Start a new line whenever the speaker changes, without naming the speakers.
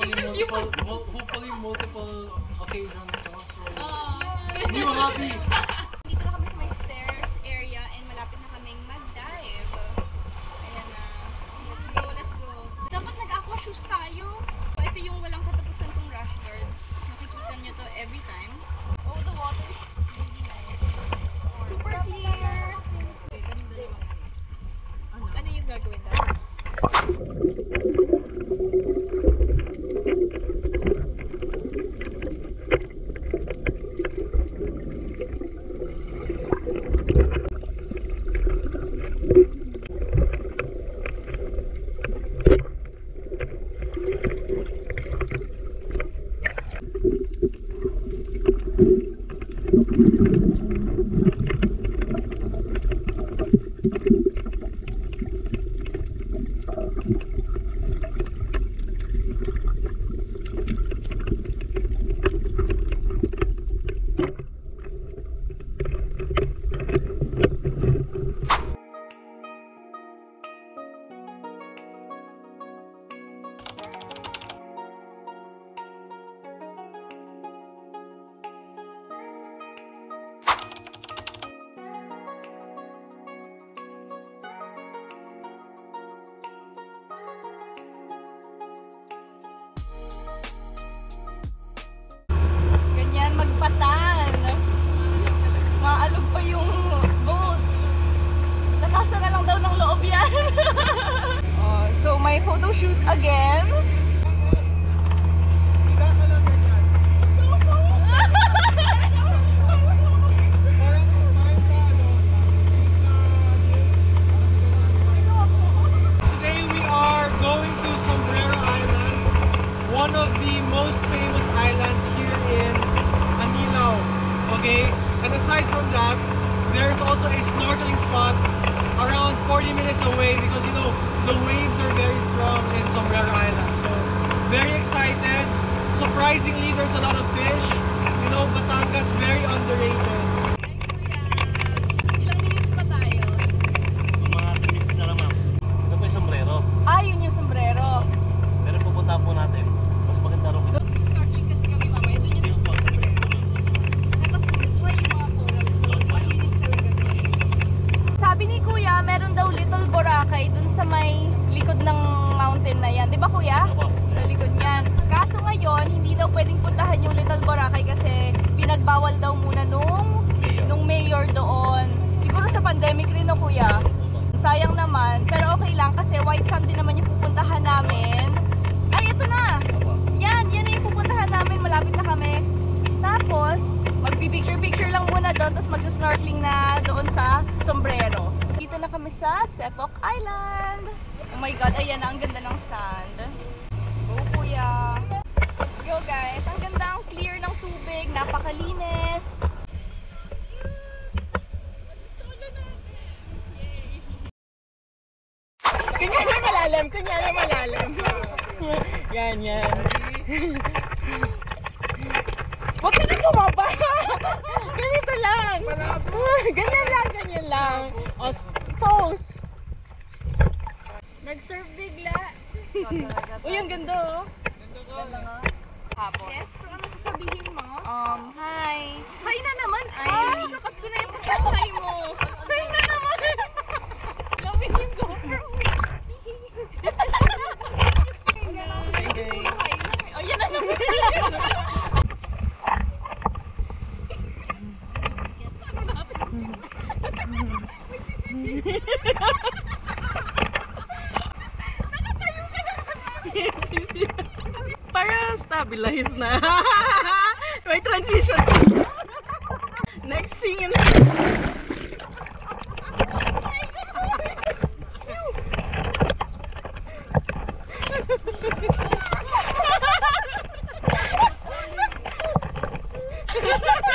hopefully multiple occasions. So, you happy?
Dito na kami sa may stairs area and malapit na kaming mag-dive. Ayan na. Let's go. Dapat nag-aqua shoes tayo. Ito yung walang katapusan kong rash guard. Makikita nyo to every time. Oh, the water is really nice. Super clear. Ano yung gagawin natin? Magpatan. Maalog pa yung boat. Natasa na lang daw ng loob yan. So may photo shoot again.
Today we are going to Sombrero Island, one of the most famous islands here in Anilao. Okay, and aside from that, there's also a snorkeling spot around 40 minutes away because you know the waves are very strong in Sombrero Island. So very excited. Surprisingly, there's a lot of fish. You know, Batangas very underrated.
Ilang minutes pa tayo?
Mga 10 minutes na lang, ma'am. Ito po yung sombrero.
Yun yung sombrero.
Pero pupunta po natin. Mas maganda rin.
Doon sa snorkeling kasi kami mamaya. Doon yung sa sombrero. Tapos try yung mga corals doon. Malinis talaga. Sabi ni Kuya, meron daw Little Boracay dun sa may likod ng mountain na yan. Di ba Kuya? Sa likod yan. Kaso ngayon, hindi daw pwedeng puntahan yung Little Boracay kasi pinagbawal daw muna nung mayor doon. Siguro sa pandemic rin no Kuya. Sayang naman, pero okay lang kasi White Sand din naman yung pupuntahan namin. Ay, ito na! Yan na yung pupuntahan namin. Malapit na kami. Tapos, magpipicture-picture lang muna doon, tapos magsasnorkeling na doon sa Sombrero. Dito na kami sa Sepok Island. Oh my God, ayan na, ang ganda ng sand. Go Kuya! Let's go guys! Ang ganda, ang clear ng tubig, napakalinis. Kunyari malalim, kunyari malalim. Yan. Huwag ka na sumaba! Ganito lang! Ganyan lang. O, pose! Nag-surf bigla. Uy, ang ganda oh. Ganda nga. Hapon. Yes, so ano sasabihin mo? Hi. Hi na naman! Ay, kakat ko na yung pagkakay mo. Hi na naman! Lamig yung GoPro. Oh, yan na naman. Nakatayo ka naman. Para stabilize na. May transition. Next scene. Ha ha ha!